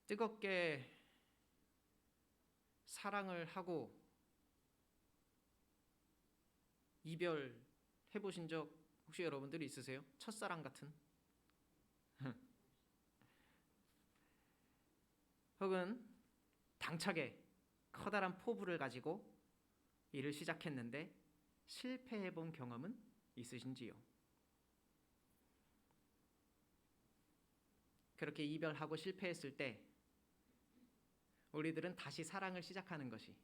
뜨겁게 사랑을 하고 이별해 보신 적 혹시 여러분들이 있으세요? 첫사랑 같은? 혹은 당차게 커다란 포부를 가지고 일을 시작했는데 실패해 본 경험은 있으신지요? 그렇게 이별하고 실패했을 때 우리들은 다시 사랑을 시작하는 것이,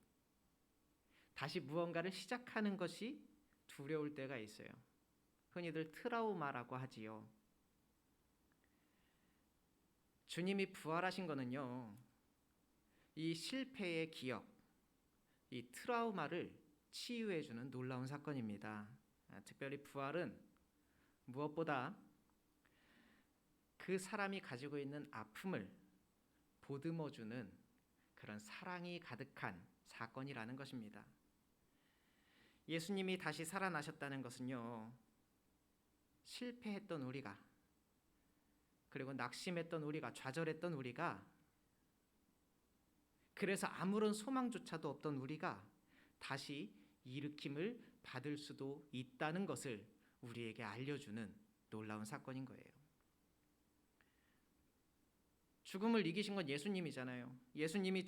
다시 무언가를 시작하는 것이 두려울 때가 있어요. 흔히들 트라우마라고 하지요. 주님이 부활하신 거는요, 이 실패의 기억, 이 트라우마를 치유해주는 놀라운 사건입니다. 특별히 부활은 무엇보다 그 사람이 가지고 있는 아픔을 보듬어주는 그런 사랑이 가득한 사건이라는 것입니다. 예수님이 다시 살아나셨다는 것은요, 실패했던 우리가, 그리고 낙심했던 우리가, 좌절했던 우리가, 그래서 아무런 소망조차도 없던 우리가 다시 일으킴을 받을 수도 있다는 것을 우리에게 알려주는 놀라운 사건인 거예요. 죽음을 이기신 건 예수님이잖아요. 예수님이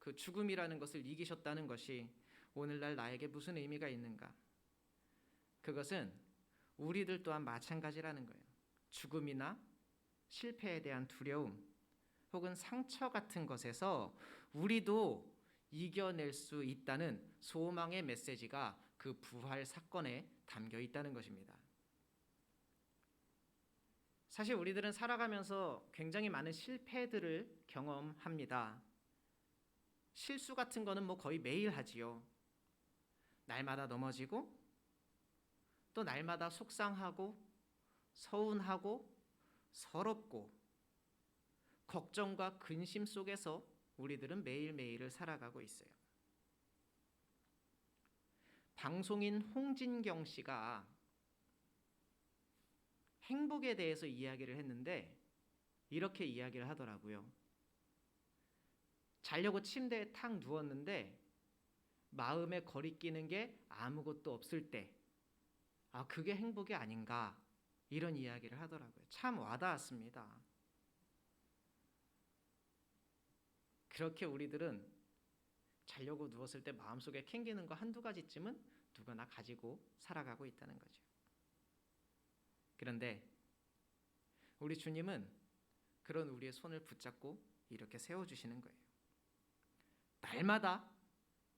그 죽음이라는 것을 이기셨다는 것이 오늘날 나에게 무슨 의미가 있는가? 그것은 우리들 또한 마찬가지라는 거예요. 죽음이나 실패에 대한 두려움 혹은 상처 같은 것에서 우리도 이겨낼 수 있다는 소망의 메시지가 그 부활 사건에 담겨 있다는 것입니다. 사실 우리들은 살아가면서 굉장히 많은 실패들을 경험합니다. 실수 같은 거는 거의 매일 하지요. 날마다 넘어지고 또 날마다 속상하고 서운하고 서럽고 걱정과 근심 속에서 우리들은 매일매일을 살아가고 있어요. 방송인 홍진경 씨가 행복에 대해서 이야기를 했는데 이렇게 이야기를 하더라고요. 자려고 침대에 탁 누웠는데 마음에 거리끼는 게 아무것도 없을 때, 그게 행복이 아닌가, 이런 이야기를 하더라고요. 참 와닿았습니다. 그렇게 우리들은 자려고 누웠을 때 마음속에 캥기는 거 한두 가지쯤은 누구나 가지고 살아가고 있다는 거죠. 그런데 우리 주님은 그런 우리의 손을 붙잡고 이렇게 세워주시는 거예요.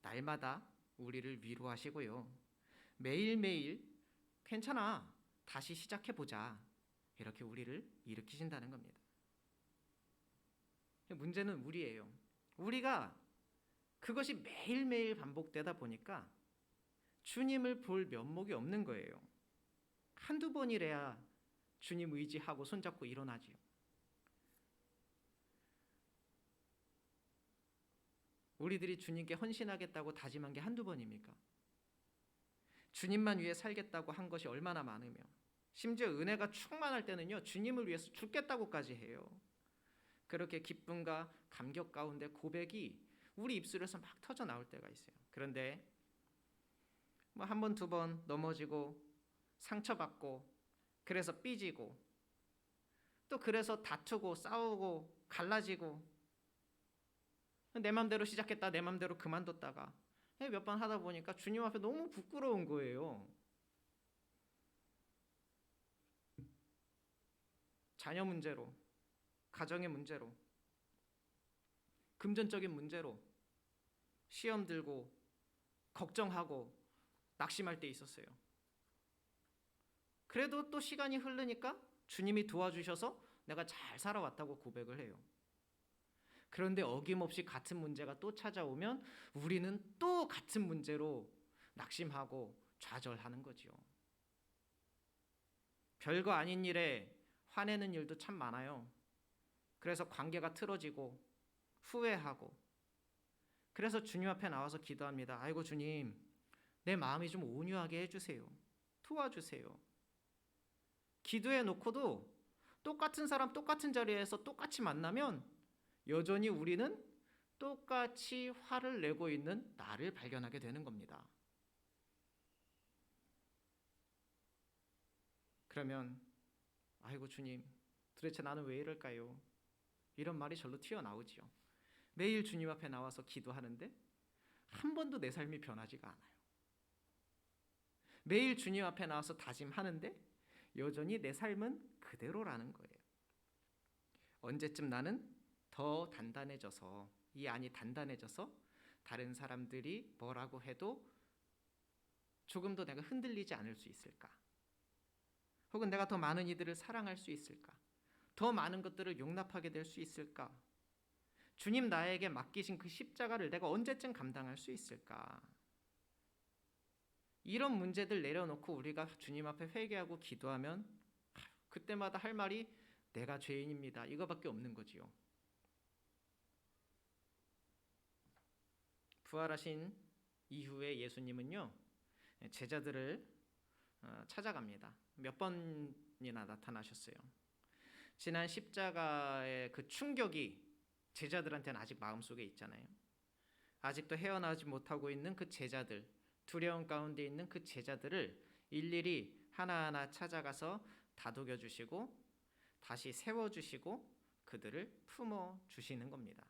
날마다 우리를 위로하시고요. 매일매일 괜찮아, 다시 시작해보자, 이렇게 우리를 일으키신다는 겁니다. 문제는 우리예요. 우리가 그것이 매일매일 반복되다 보니까 주님을 볼 면목이 없는 거예요. 한두 번이래야 주님 의지하고 손잡고 일어나지요. 우리들이 주님께 헌신하겠다고 다짐한 게 한두 번입니까? 주님만 위해 살겠다고 한 것이 얼마나 많으며, 심지어 은혜가 충만할 때는요, 주님을 위해서 죽겠다고까지 해요. 그렇게 기쁨과 감격 가운데 고백이 우리 입술에서 막 터져 나올 때가 있어요. 그런데 한 번, 두 번 넘어지고 상처받고 그래서 삐지고 또 그래서 다투고 싸우고 갈라지고 내 맘대로 시작했다 내 맘대로 그만뒀다가 몇 번 하다 보니까 주님 앞에 너무 부끄러운 거예요. 자녀 문제로, 가정의 문제로, 금전적인 문제로 시험 들고 걱정하고 낙심할 때 있었어요. 그래도 또 시간이 흐르니까 주님이 도와주셔서 내가 잘 살아왔다고 고백을 해요. 그런데 어김없이 같은 문제가 또 찾아오면 우리는 또 같은 문제로 낙심하고 좌절하는 거지요. 별거 아닌 일에 화내는 일도 참 많아요. 그래서 관계가 틀어지고 후회하고, 그래서 주님 앞에 나와서 기도합니다. 아이고 주님, 내 마음이 좀 온유하게 해주세요. 도와주세요. 기도해 놓고도 똑같은 사람 똑같은 자리에서 똑같이 만나면 여전히 우리는 똑같이 화를 내고 있는 나를 발견하게 되는 겁니다. 그러면 아이고 주님, 도대체 나는 왜 이럴까요? 이런 말이 절로 튀어나오지요. 매일 주님 앞에 나와서 기도하는데 한 번도 내 삶이 변하지가 않아요. 매일 주님 앞에 나와서 다짐하는데 여전히 내 삶은 그대로라는 거예요. 언제쯤 나는 더 단단해져서, 이 안이 단단해져서 다른 사람들이 뭐라고 해도 조금 더 내가 흔들리지 않을 수 있을까? 혹은 내가 더 많은 이들을 사랑할 수 있을까? 더 많은 것들을 용납하게 될 수 있을까? 주님 나에게 맡기신 그 십자가를 내가 언제쯤 감당할 수 있을까? 이런 문제들 내려놓고 우리가 주님 앞에 회개하고 기도하면 그때마다 할 말이 내가 죄인입니다. 이거밖에 없는 거지요. 부활하신 이후에 예수님은요, 제자들을 찾아갑니다. 몇 번이나 나타나셨어요. 지난 십자가의 그 충격이 제자들한테는 아직 마음속에 있잖아요. 아직도 헤어나오지 못하고 있는 그 제자들, 두려움 가운데 있는 그 제자들을 일일이 하나하나 찾아가서 다독여 주시고 다시 세워주시고 그들을 품어주시는 겁니다.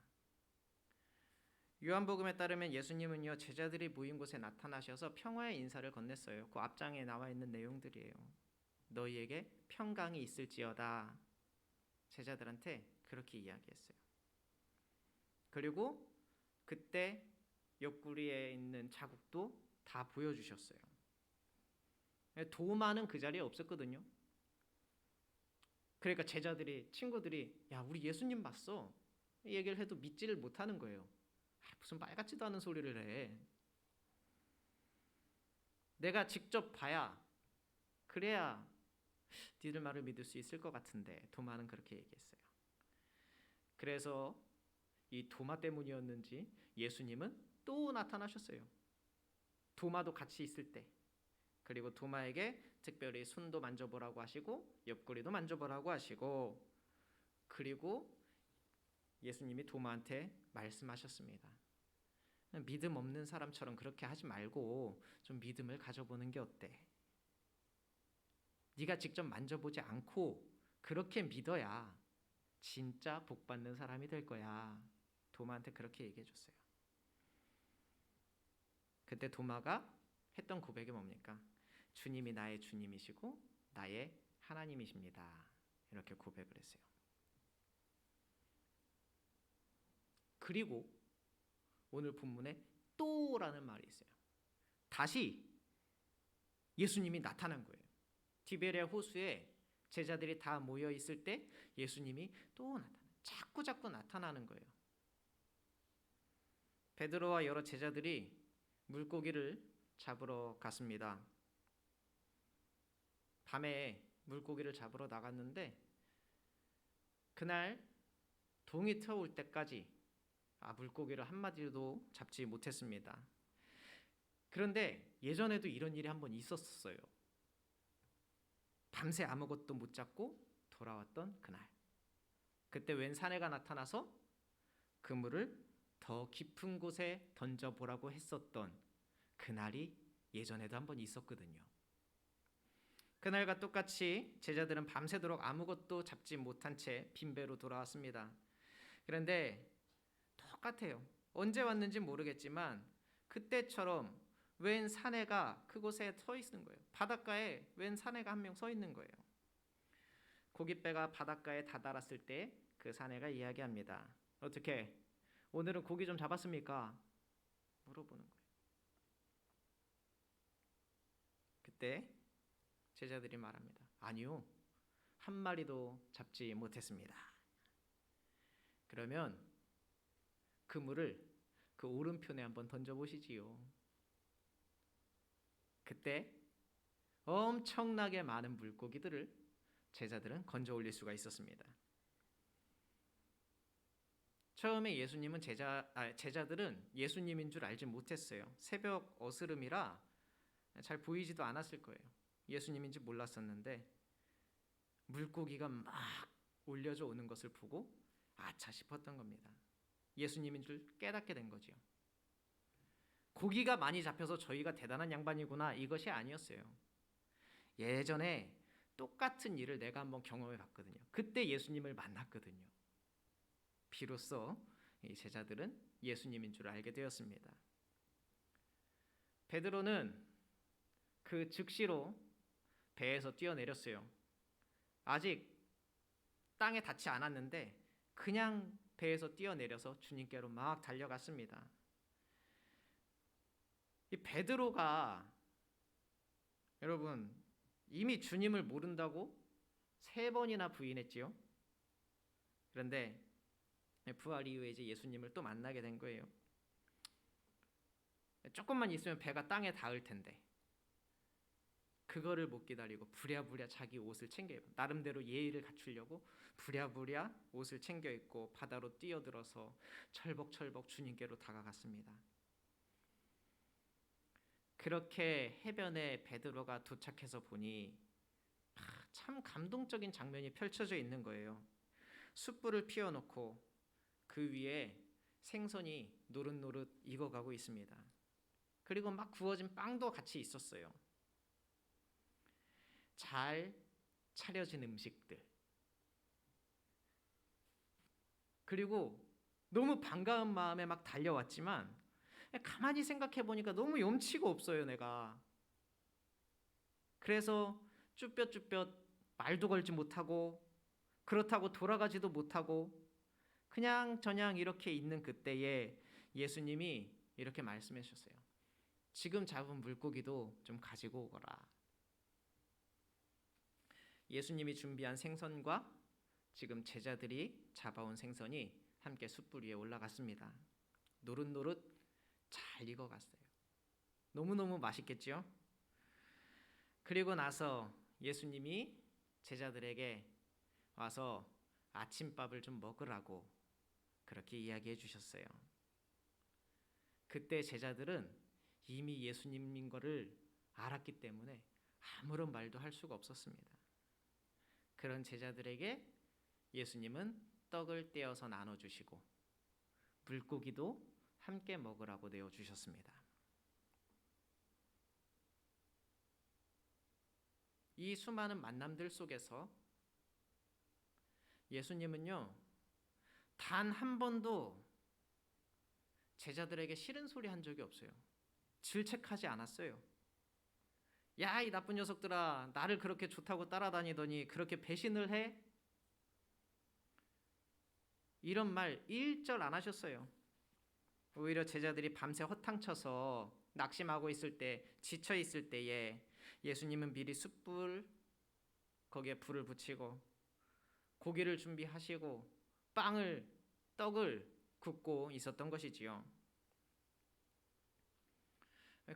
요한복음에 따르면 예수님은요, 제자들이 모인 곳에 나타나셔서 평화의 인사를 건넸어요. 그 앞장에 나와 있는 내용들이에요. 너희에게 평강이 있을지어다. 제자들한테 그렇게 이야기했어요. 그리고 그때 옆구리에 있는 자국도 다 보여주셨어요. 도마는 그 자리에 없었거든요. 그러니까 제자들이, 친구들이 야 우리 예수님 봤어, 이 얘기를 해도 믿지를 못하는 거예요. 무슨 말 같지도 않은 소리를 해. 내가 직접 봐야, 그래야 니들 말을 믿을 수 있을 것 같은데. 도마는 그렇게 얘기했어요. 그래서 이 도마 때문이었는지 예수님은 또 나타나셨어요. 도마도 같이 있을 때. 그리고 도마에게 특별히 손도 만져보라고 하시고 옆구리도 만져보라고 하시고, 그리고 예수님이 도마한테 말씀하셨습니다. 믿음 없는 사람처럼 그렇게 하지 말고 좀 믿음을 가져보는 게 어때? 네가 직접 만져보지 않고 그렇게 믿어야 진짜 복받는 사람이 될 거야. 도마한테 그렇게 얘기해 줬어요. 그때 도마가 했던 고백이 뭡니까? 주님이 나의 주님이시고 나의 하나님이십니다. 이렇게 고백을 했어요. 그리고 오늘 본문에 또라는 말이 있어요. 다시 예수님이 나타난 거예요. 디베랴 호수에 제자들이 다 모여 있을 때 예수님이 또 자꾸 나타나는 거예요. 베드로와 여러 제자들이 물고기를 잡으러 갔습니다. 밤에 물고기를 잡으러 나갔는데 그날 동이 트어올 때까지 물고기를 한 마리도 잡지 못했습니다. 그런데 예전에도 이런 일이 한번 있었어요. 밤새 아무것도 못 잡고 돌아왔던 그날. 그때 웬 사내가 나타나서 그물을 더 깊은 곳에 던져보라고 했었던 그날이 예전에도 한번 있었거든요. 그날과 똑같이 제자들은 밤새도록 아무것도 잡지 못한 채 빈배로 돌아왔습니다. 그런데 똑같아요. 언제 왔는지 모르겠지만 그때처럼 웬 사내가 그곳에 서 있는 거예요. 바닷가에 웬 사내가 한 명 서 있는 거예요. 고깃배가 바닷가에 다다랐을 때 그 사내가 이야기합니다. 어떻게 오늘은 고기 좀 잡았습니까? 물어보는 거예요. 그때 제자들이 말합니다. 아니요, 한 마리도 잡지 못했습니다. 그러면 그물을 그 오른편에 한번 던져보시지요. 그때 엄청나게 많은 물고기들을 제자들은 건져 올릴 수가 있었습니다. 처음에 예수님은 제자들은 예수님인 줄 알지 못했어요. 새벽 어스름이라 잘 보이지도 않았을 거예요. 예수님인지 몰랐었는데 물고기가 막 올려져 오는 것을 보고 아차 싶었던 겁니다. 예수님인 줄 깨닫게 된 거지요. 고기가 많이 잡혀서 저희가 대단한 양반이구나 이것이 아니었어요. 예전에 똑같은 일을 내가 한번 경험해 봤거든요. 그때 예수님을 만났거든요. 비로소 이 제자들은 예수님인 줄 알게 되었습니다. 베드로는 그 즉시로 배에서 뛰어내렸어요. 아직 땅에 닿지 않았는데 그냥 배에서 뛰어내려서 주님께로 막 달려갔습니다. 이 베드로가 여러분 이미 주님을 모른다고 3번이나 부인했지요. 그런데 부활 이후에 이제 예수님을 또 만나게 된 거예요. 조금만 있으면 배가 땅에 닿을 텐데 그거를 못 기다리고 부랴부랴 자기 옷을 챙겨 입고 나름대로 예의를 갖추려고 부랴부랴 옷을 챙겨 입고 바다로 뛰어들어서 철벅철벅 주님께로 다가갔습니다. 그렇게 해변에 베드로가 도착해서 보니 참 감동적인 장면이 펼쳐져 있는 거예요. 숯불을 피워놓고 그 위에 생선이 노릇노릇 익어가고 있습니다. 그리고 막 구워진 빵도 같이 있었어요. 잘 차려진 음식들. 그리고 너무 반가운 마음에 막 달려왔지만 가만히 생각해 보니까 너무 염치가 없어요, 내가. 그래서 쭈뼛쭈뼛 말도 걸지 못하고 그렇다고 돌아가지도 못하고 그냥 저냥 이렇게 있는 그때에 예수님이 이렇게 말씀해 주셨어요. 지금 잡은 물고기도 좀 가지고 오거라. 예수님이 준비한 생선과 지금 제자들이 잡아온 생선이 함께 숯불 위에 올라갔습니다. 노릇노릇 잘 익어갔어요. 너무너무 맛있겠죠? 그리고 나서 예수님이 제자들에게 와서 아침밥을 좀 먹으라고 그렇게 이야기해 주셨어요. 그때 제자들은 이미 예수님인 것을 알았기 때문에 아무런 말도 할 수가 없었습니다. 그런 제자들에게 예수님은 떡을 떼어서 나눠주시고 물고기도 함께 먹으라고 내어주셨습니다. 이 수많은 만남들 속에서 예수님은요 단 한 번도 제자들에게 싫은 소리 한 적이 없어요. 질책하지 않았어요. 야, 이 나쁜 녀석들아, 나를 그렇게 좋다고 따라다니더니 그렇게 배신을 해? 이런 말 1절 안 하셨어요. 오히려 제자들이 밤새 허탕쳐서 낙심하고 있을 때, 지쳐 있을 때에 예수님은 미리 숯불 거기에 불을 붙이고 고기를 준비하시고 떡을 굽고 있었던 것이지요.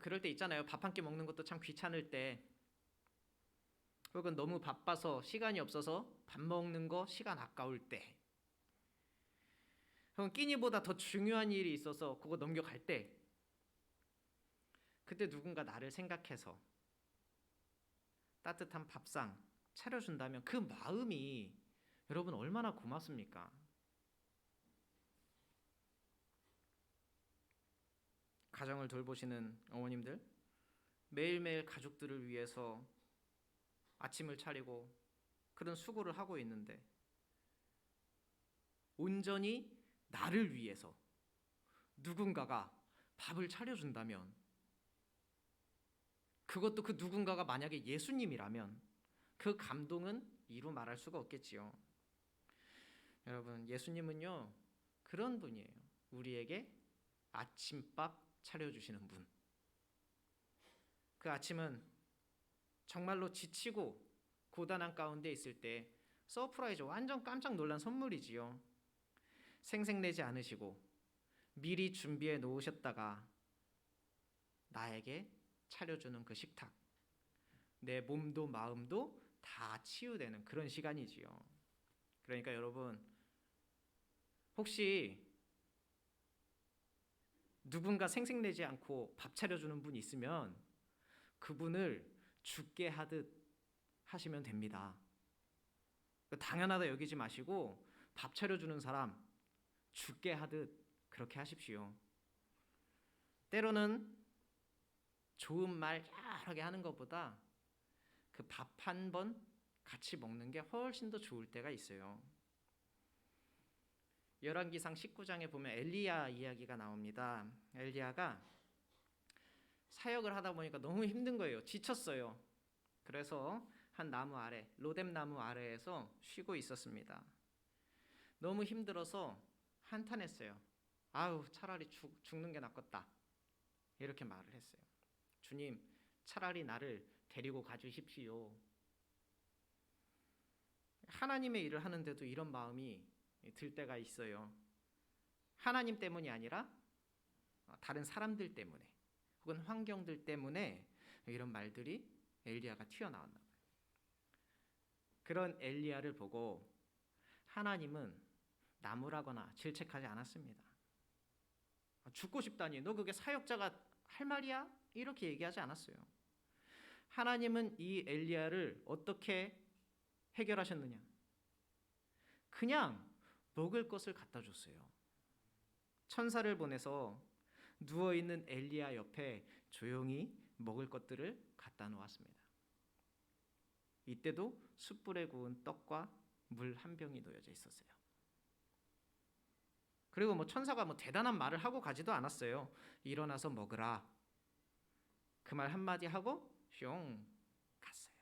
그럴 때 있잖아요. 밥 한 끼 먹는 것도 참 귀찮을 때 혹은 너무 바빠서 시간이 없어서 밥 먹는 거 시간 아까울 때 혹은 끼니보다 더 중요한 일이 있어서 그거 넘겨갈 때 그때 누군가 나를 생각해서 따뜻한 밥상 차려준다면 그 마음이 여러분 얼마나 고맙습니까? 가정을 돌보시는 어머님들 매일매일 가족들을 위해서 아침을 차리고 그런 수고를 하고 있는데 온전히 나를 위해서 누군가가 밥을 차려준다면 그것도 그 누군가가 만약에 예수님이라면 그 감동은 이루 말할 수가 없겠지요. 여러분 예수님은요 그런 분이에요. 우리에게 아침밥 차려주시는 분. 그 아침은 정말로 지치고 고단한 가운데 있을 때 서프라이즈 완전 깜짝 놀란 선물이지요. 생색내지 않으시고 미리 준비해 놓으셨다가 나에게 차려주는 그 식탁, 내 몸도 마음도 다 치유되는 그런 시간이지요. 그러니까 여러분 혹시 누군가 생색내지 않고 밥 차려주는 분이 있으면 그분을 죽게 하듯 하시면 됩니다. 당연하다 여기지 마시고 밥 차려주는 사람 죽게 하듯 그렇게 하십시오. 때로는 좋은 말 여러 개 하는 것보다 그 밥 한 번 같이 먹는 게 훨씬 더 좋을 때가 있어요. 열왕기상 19장에 보면 엘리야 이야기가 나옵니다. 엘리야가 사역을 하다 보니까 너무 힘든 거예요. 지쳤어요. 그래서 한 나무 아래, 로뎀 나무 아래에서 쉬고 있었습니다. 너무 힘들어서 한탄했어요. 아우, 차라리 죽는 게 낫겠다. 이렇게 말을 했어요. 주님, 차라리 나를 데리고 가주십시오. 하나님의 일을 하는데도 이런 마음이 들 때가 있어요. 하나님 때문이 아니라 다른 사람들 때문에 혹은 환경들 때문에 이런 말들이 엘리야가 튀어나왔나 봐요. 그런 엘리야를 보고 하나님은 나무라거나 질책하지 않았습니다. 죽고 싶다니 너 그게 사역자가 할 말이야? 이렇게 얘기하지 않았어요. 하나님은 이 엘리야를 어떻게 해결하셨느냐? 그냥 먹을 것을 갖다 줬어요. 천사를 보내서 누워있는 엘리야 옆에 조용히 먹을 것들을 갖다 놓았습니다. 이때도 숯불에 구운 떡과 물 한 병이 놓여져 있었어요. 그리고 천사가 대단한 말을 하고 가지도 않았어요. 일어나서 먹으라. 그 말 한마디 하고 슝 갔어요.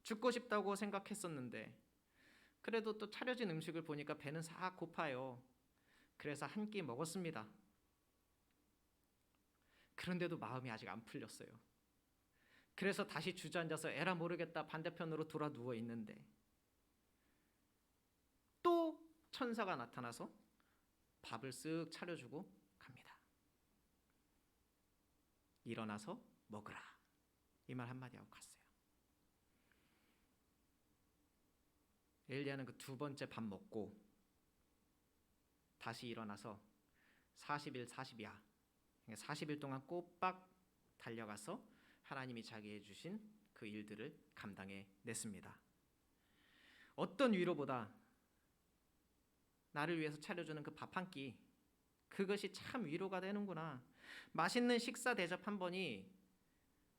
죽고 싶다고 생각했었는데 그래도 또 차려진 음식을 보니까 배는 싹 고파요. 그래서 한 끼 먹었습니다. 그런데도 마음이 아직 안 풀렸어요. 그래서 다시 주저앉아서 에라 모르겠다 반대편으로 돌아 누워 있는데 또 천사가 나타나서 밥을 쓱 차려주고 갑니다. 일어나서 먹으라. 이 말 한마디 하고 갔어요. 엘리야는 그 두 번째 밥 먹고 다시 일어나서 40일 40야 40일 동안 꼬박 달려가서 하나님이 자기에 주신 그 일들을 감당해 냈습니다. 어떤 위로보다 나를 위해서 차려주는 그 밥 한 끼, 그것이 참 위로가 되는구나. 맛있는 식사 대접 한 번이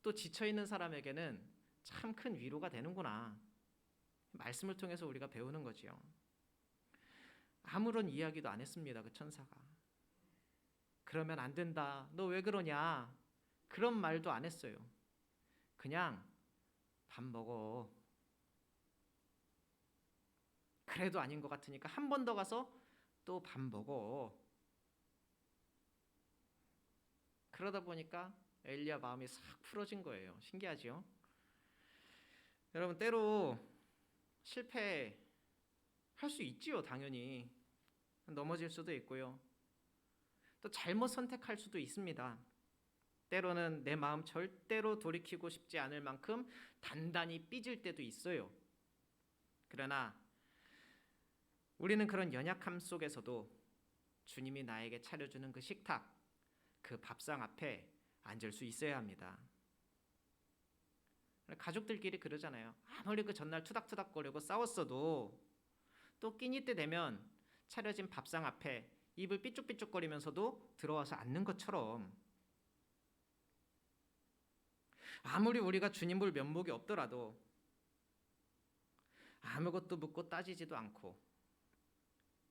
또 지쳐있는 사람에게는 참 큰 위로가 되는구나. 말씀을 통해서 우리가 배우는 거지요. 아무런 이야기도 안 했습니다. 그 천사가. 그러면 안 된다. 너 왜 그러냐. 그런 말도 안 했어요. 그냥 밥 먹어. 그래도 아닌 것 같으니까 한 번 더 가서 또 밥 먹어. 그러다 보니까 엘리야 마음이 싹 풀어진 거예요. 신기하죠? 여러분 때로 실패할 수 있지요. 당연히 넘어질 수도 있고요. 또 잘못 선택할 수도 있습니다. 때로는 내 마음 절대로 돌이키고 싶지 않을 만큼 단단히 삐질 때도 있어요. 그러나 우리는 그런 연약함 속에서도 주님이 나에게 차려주는 그 식탁, 그 밥상 앞에 앉을 수 있어야 합니다. 가족들끼리 그러잖아요. 아무리 그 전날 투닥투닥거리고 싸웠어도 또 끼니 때 되면 차려진 밥상 앞에 입을 삐쭉삐쭉거리면서도 들어와서 앉는 것처럼 아무리 우리가 주님 볼 면목이 없더라도 아무것도 묻고 따지지도 않고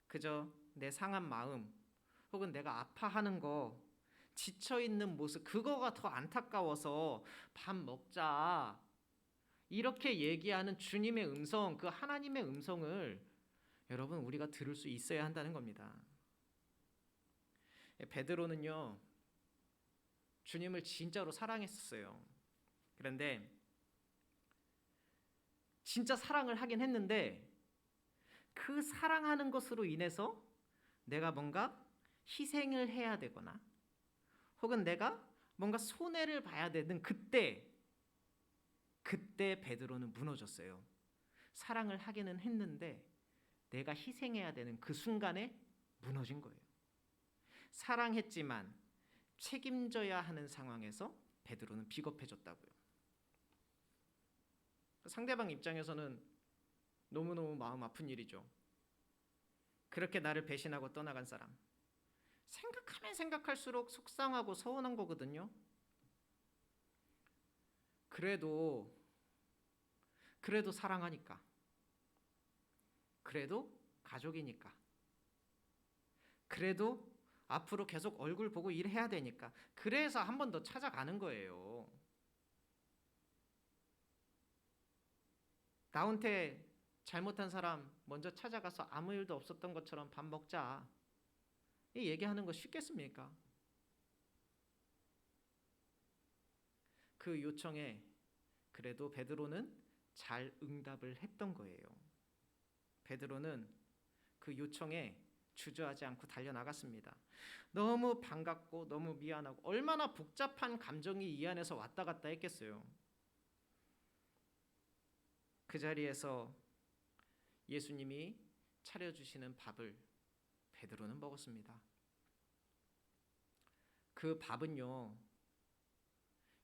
그저 내 상한 마음 혹은 내가 아파하는 거 지쳐있는 모습 그거가 더 안타까워서 밥 먹자 이렇게 얘기하는 주님의 음성 그 하나님의 음성을 여러분 우리가 들을 수 있어야 한다는 겁니다. 베드로는요 주님을 진짜로 사랑했었어요. 그런데 진짜 사랑을 하긴 했는데 그 사랑하는 것으로 인해서 내가 뭔가 희생을 해야 되거나 혹은 내가 뭔가 손해를 봐야 되는 그때 베드로는 무너졌어요. 사랑을 하기는 했는데 내가 희생해야 되는 그 순간에 무너진 거예요. 사랑했지만 책임져야 하는 상황에서 베드로는 비겁해졌다고요. 상대방 입장에서는 너무너무 마음 아픈 일이죠. 그렇게 나를 배신하고 떠나간 사람. 생각하면 생각할수록 속상하고 서운한 거거든요. 그래도 사랑하니까. 그래도 가족이니까. 그래도 앞으로 계속 얼굴 보고 일해야 되니까. 그래서 한 번 더 찾아가는 거예요. 나한테 잘못한 사람 먼저 찾아가서 아무 일도 없었던 것처럼 밥 먹자. 이 얘기하는 거 쉽겠습니까? 그 요청에 그래도 베드로는 잘 응답을 했던 거예요. 베드로는 그 요청에 주저하지 않고 달려나갔습니다. 너무 반갑고 너무 미안하고 얼마나 복잡한 감정이 이 안에서 왔다 갔다 했겠어요. 그 자리에서 예수님이 차려주시는 밥을 베드로는 먹었습니다. 그 밥은요,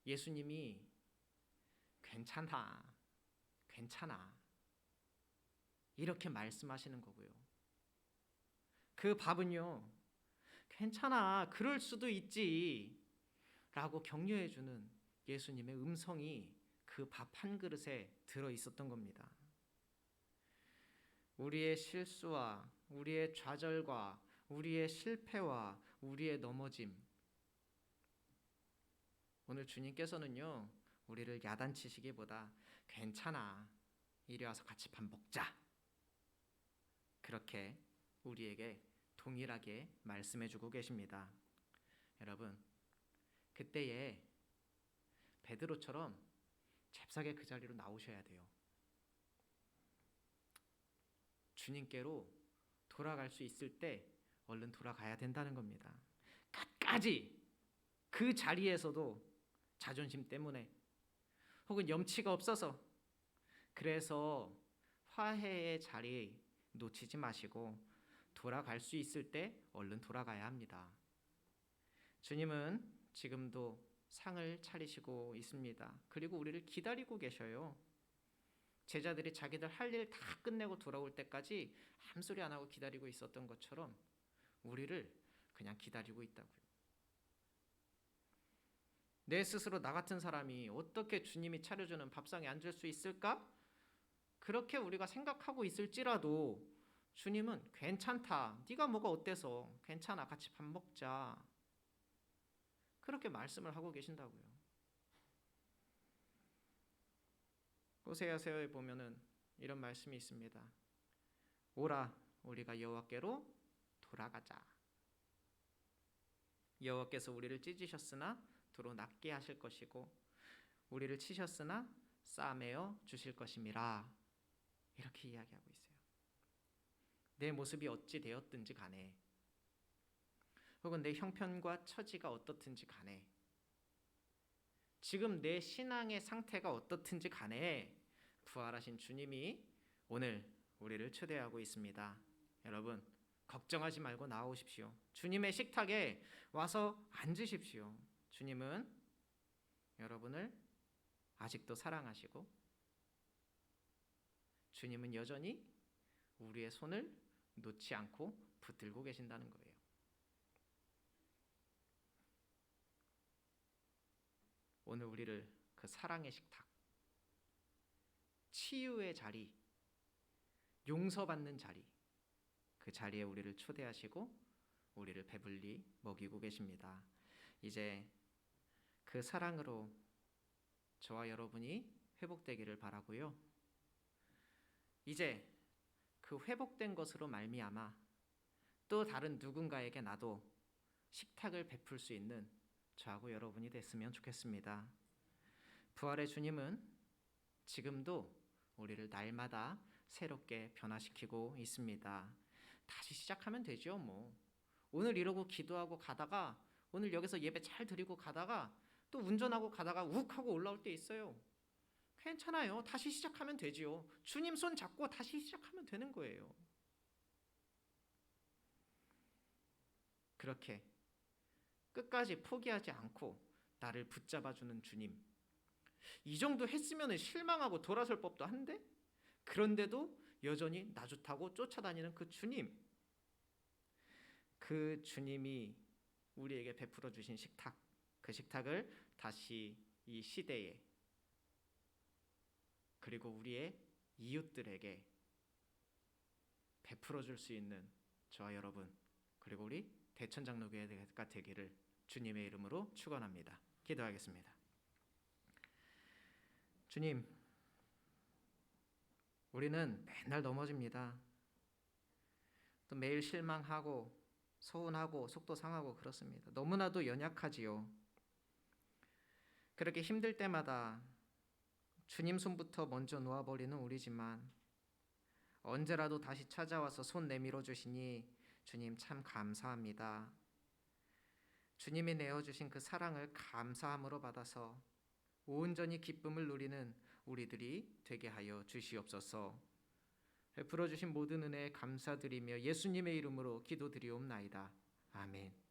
예수님이 괜찮아 이렇게 말씀하시는 거고요. 그 밥은요, 괜찮아 그럴 수도 있지 라고 격려해주는 예수님의 음성이 그 밥 한 그릇에 들어있었던 겁니다. 우리의 실수와 우리의 좌절과 우리의 실패와 우리의 넘어짐, 오늘 주님께서는요 우리를 야단치시기보다 괜찮아 이리 와서 같이 밥 먹자 그렇게 우리에게 동일하게 말씀해주고 계십니다. 여러분, 그때에 베드로처럼 잽싸게 그 자리로 나오셔야 돼요. 주님께로 돌아갈 수 있을 때 얼른 돌아가야 된다는 겁니다. 끝까지 그 자리에서도 자존심 때문에 혹은 염치가 없어서, 그래서 화해의 자리 놓치지 마시고 돌아갈 수 있을 때 얼른 돌아가야 합니다. 주님은 지금도 상을 차리시고 있습니다. 그리고 우리를 기다리고 계셔요. 제자들이 자기들 할 일 다 끝내고 돌아올 때까지 함소리 안 하고 기다리고 있었던 것처럼 우리를 그냥 기다리고 있다고요. 내 스스로 나 같은 사람이 어떻게 주님이 차려주는 밥상에 앉을 수 있을까? 그렇게 우리가 생각하고 있을지라도 주님은 괜찮다, 네가 뭐가 어때서, 괜찮아, 같이 밥 먹자, 그렇게 말씀을 하고 계신다고요. 호세아서에 보면은 이런 말씀이 있습니다. 오라, 우리가 여호와께로 돌아가자. 여호와께서 우리를 찢으셨으나 도로 낫게 하실 것이고 우리를 치셨으나 싸매어 주실 것임이라. 이렇게 이야기하고 있어요. 내 모습이 어찌 되었든지 간에, 혹은 내 형편과 처지가 어떻든지 간에, 지금 내 신앙의 상태가 어떻든지 간에 부활하신 주님이 오늘 우리를 초대하고 있습니다. 여러분, 걱정하지 말고 나오십시오. 주님의 식탁에 와서 앉으십시오. 주님은 여러분을 아직도 사랑하시고 주님은 여전히 우리의 손을 놓지 않고 붙들고 계신다는 거예요. 오늘 우리를 그 사랑의 식탁, 치유의 자리, 용서받는 자리, 그 자리에 우리를 초대하시고 우리를 배불리 먹이고 계십니다. 이제 그 사랑으로 저와 여러분이 회복되기를 바라고요. 이제 그 회복된 것으로 말미암아 또 다른 누군가에게 나도 식탁을 베풀 수 있는 저하고 여러분이 됐으면 좋겠습니다. 부활의 주님은 지금도 우리를 날마다 새롭게 변화시키고 있습니다. 다시 시작하면 되죠. 오늘 이러고 기도하고 가다가, 오늘 여기서 예배 잘 드리고 가다가 또 운전하고 가다가 욱 하고 올라올 때 있어요. 괜찮아요. 다시 시작하면 되지요. 주님 손 잡고 다시 시작하면 되는 거예요. 그렇게 끝까지 포기하지 않고 나를 붙잡아주는 주님, 이 정도 했으면 실망하고 돌아설 법도 한데, 그런데도 여전히 나 좋다고 쫓아다니는 그 주님, 그 주님이 우리에게 베풀어 주신 식탁, 그 식탁을 다시 이 시대에 그리고 우리의 이웃들에게 베풀어 줄 수 있는 저와 여러분 그리고 우리 대천장로교회가 되기를 주님의 이름으로 축원합니다. 기도하겠습니다. 주님, 우리는 맨날 넘어집니다. 또 매일 실망하고 서운하고 속도 상하고 그렇습니다. 너무나도 연약하지요. 그렇게 힘들 때마다 주님 손부터 먼저 놓아버리는 우리지만 언제라도 다시 찾아와서 손 내밀어 주시니 주님 참 감사합니다. 주님이 내어주신 그 사랑을 감사함으로 받아서 온전히 기쁨을 누리는 우리들이 되게 하여 주시옵소서. 베풀어 주신 모든 은혜에 감사드리며 예수님의 이름으로 기도드리옵나이다. 아멘.